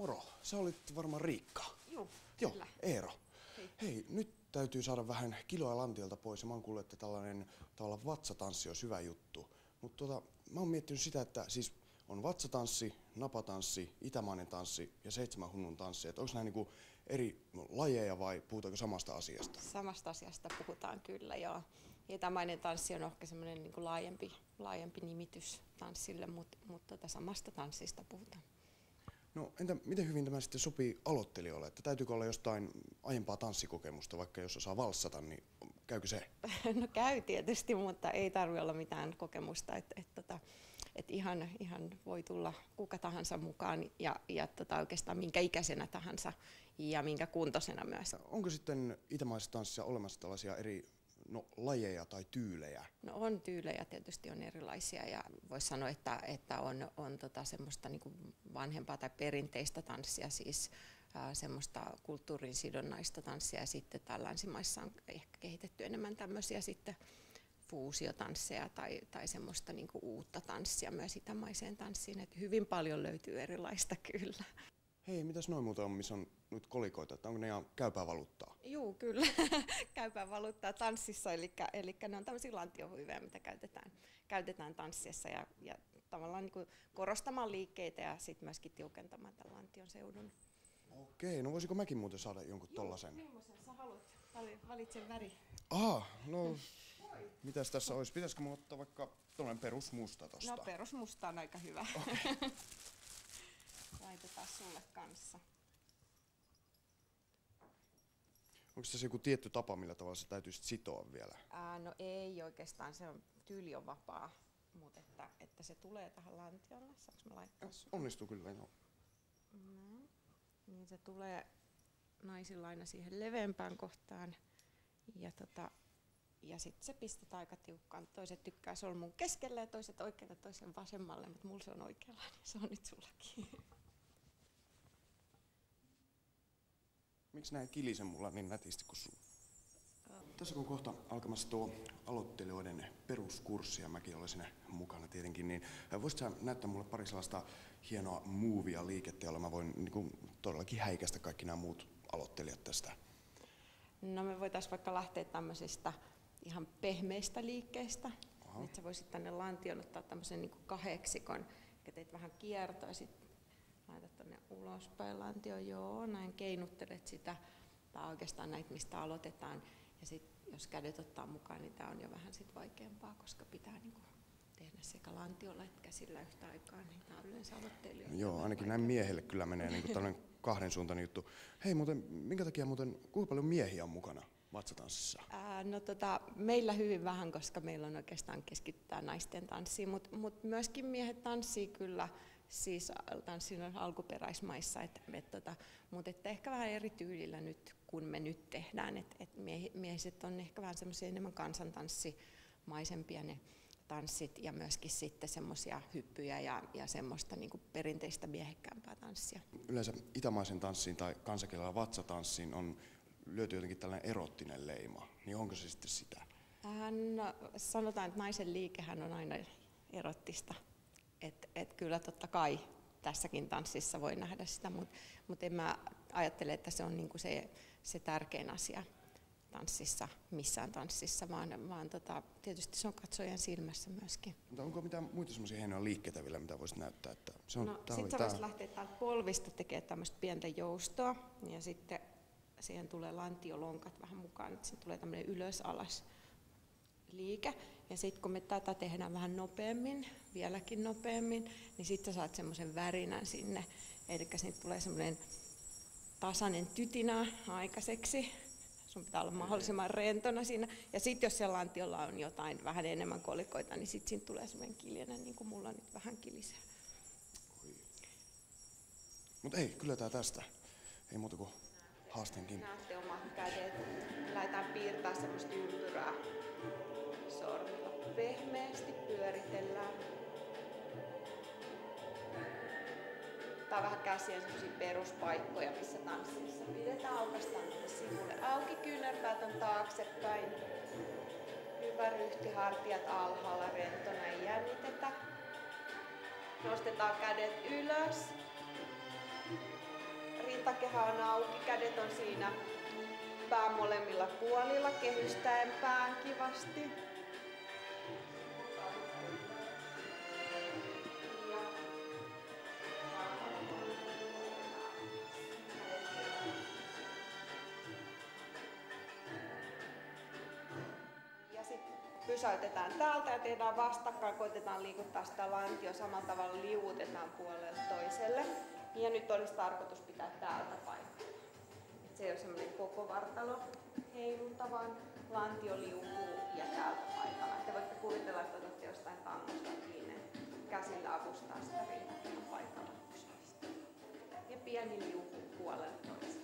Moro, sä olit varmaan Riikka. Joo, kyllä. Eero. Hei. Nyt täytyy saada vähän kiloa lantiolta pois ja mä oon kuullut, että tällainen tavallaan vatsatanssi on hyvä juttu. Mutta mä oon miettinyt sitä, että siis on vatsatanssi, napatanssi, itämainen tanssi ja 7 hunnun tanssi. Onko nämä niinku eri lajeja vai puhutaanko samasta asiasta? Samasta asiasta puhutaan kyllä, joo. Itämainen tanssi on ehkä semmoinen niin kuin laajempi nimitys tanssille, mutta samasta tanssista puhutaan. No entä miten hyvin tämä sitten sopii aloittelijoille? Että täytyykö olla jostain aiempaa tanssikokemusta, vaikka jos osaa valssata, niin käykö se? No käy tietysti, mutta ei tarvitse olla mitään kokemusta. Ihan voi tulla kuka tahansa mukaan ja oikeastaan minkä ikäisenä tahansa ja minkä kuntoisena myös. Onko sitten itämaisessa tanssissa olemassa tällaisia eri lajeja tai tyylejä? No on tyylejä, tietysti on erilaisia ja voisi sanoa, että on semmoista niin kuin vanhempaa tai perinteistä tanssia, siis semmoista kulttuurin sidonnaista tanssia ja sitten länsimaissa on ehkä kehitetty enemmän tämmöisiä sitten fuusiotansseja tai semmoista niin kuin uutta tanssia myös itämaiseen tanssiin, että hyvin paljon löytyy erilaista kyllä. Hei, mitäs noin muuta on, missä on nyt kolikoita, että onko ne ihan käypää valuuttaa? Joo, kyllä. Käypää valuuttaa tanssissa, eli ne on tämmöisiä lantiohuiveja, mitä käytetään tanssissa ja tavallaan niin kuin korostamaan liikkeitä ja sitten myöskin tiukentamaan tämän lantion seudun. Okei, no voisiko mäkin muuten saada jonkun tollasen? Millaisen sä haluat? Valitse väri. No mitäs tässä olisi? Pitäisikö mun ottaa vaikka tollainen perusmusta tosta? No perusmusta on aika hyvä. Okay. Laitetaan sulle kanssa. Onko tässä joku tietty tapa, millä tavalla se täytyy sitoa vielä? No ei oikeastaan, se on, tyyli on vapaa, mutta että se tulee tähän lantiolle. Saanko mä laittaa sulle? Onnistuu kyllä, joo. No, niin se tulee naisilla aina siihen leveämpään kohtaan. Ja sitten se pistetään aika tiukkaan. Toiset tykkää solmun keskelle ja toiset oikealle toisen vasemmalle, mutta mulla se on oikealla, niin se on nyt sullakin. Miksi näin kilisen mulla niin nätisti kuin sun? Tässä kun kohta alkamassa tuo aloittelijoiden peruskurssi ja mäkin olen siinä mukana tietenkin, niin voisitko sä näyttää mulle pari sellaista hienoa movia liikettä, jolla mä voin niin kuin, todellakin häikäistä kaikki nämä muut aloittelijat tästä? No me voitaisiin vaikka lähteä tämmöisistä ihan pehmeistä liikkeistä. Että sä voisit tänne lantioon ottaa tämmöisen niin kuin kahdeksikon, ja teet vähän kiertoa ja sitten laitat tänne ulospäin lantioon, joo, näin keinuttelet sitä. Tämä on oikeastaan näitä, mistä aloitetaan. Ja sitten jos kädet ottaa mukaan, niin tämä on jo vähän sit vaikeampaa, koska pitää niin kuin tehdä sekä lantiolla että käsillä yhtä aikaa, niin tämä on yleensä aloittelijoille. Joo, ainakin näin miehelle kyllä menee niin kuin tällainen kahdensuuntainen juttu. Hei, minkä takia kuinka paljon miehiä on mukana vatsatanssissa? Meillä hyvin vähän, koska meillä on oikeastaan keskitytään naisten tanssiin, mutta myöskin miehet tanssii kyllä, siis tanssin alkuperäismaissa, mutta ehkä vähän eri tyylillä nyt, kun me nyt tehdään, että miehiset on ehkä vähän semmoisia enemmän kansantanssimaisempia ne tanssit ja myöskin sitten semmoisia hyppyjä ja semmoista niin kuin perinteistä miehekkäämpää tanssia. Yleensä itämaisen tanssiin tai kansankielellä vatsatanssiin on lyöty jotenkin tällainen erottinen leima, niin onko se sitten sitä? No, sanotaan, että naisen liikehän on aina erottista, että kyllä totta kai tässäkin tanssissa voi nähdä sitä, mutta en mä ajattele, että se on niinku se tärkein asia tanssissa, missään tanssissa, vaan tietysti se on katsojan silmässä myöskin. Mutta onko mitään muita semmoisia hienoja liikkeitä vielä, mitä voisit näyttää? Että se on, sitten sä voisit lähteä täältä polvista tekemään tämmöistä pientä joustoa ja sitten siihen tulee lantiolonkat vähän mukaan, että sitten tulee tämmöinen ylös-alas liike. Ja sitten kun me tätä tehdään vähän nopeammin, vieläkin nopeammin, niin sitten sä saat semmoisen värinän sinne. Eli siitä tulee semmoinen tasainen tytinä aikaiseksi. Sun pitää olla mahdollisimman rentona siinä. Ja sitten jos siellä lantiolla on jotain vähän enemmän kolikoita, niin sitten siinä tulee semmoinen kiljenen, niin kuin mulla nyt vähän kilisee. Mutta ei, kyllä tää tästä. Ei muuta kuin haasteenkin. Näette omat kädet. Lähdetään piirtää semmoista ympyrää. Sormilla pehmeästi pyöritellään. Ottaa vähän käsien semmoisia peruspaikkoja, missä tanssissa pidetään. Aukaistaan sivulle auki, kyynärpäät on taaksepäin. Hyvä ryhti, hartiat alhaalla, rentona, ei jännitetä. Nostetaan kädet ylös. rintakehä on auki, kädet on siinä pään molemmilla puolilla, kehystäen pään kivasti. Ja sitten pysäytetään täältä ja tehdään vastakkain, koitetaan liikuttaa sitä lantio samalla tavalla, liuutetaan puolelle toiselle. Ja nyt olisi tarkoitus pitää täältä paikalla. Se ei ole semmoinen koko vartalo heilunta, vaan lantio liukuu ja täältä paikalla. Te voitte kuvitella, että otatte jostain kangosta kiinni, käsillä avustaa sitä rintakehän paikalla pysymistä. Ja pieni liukuu puolelle toiselle.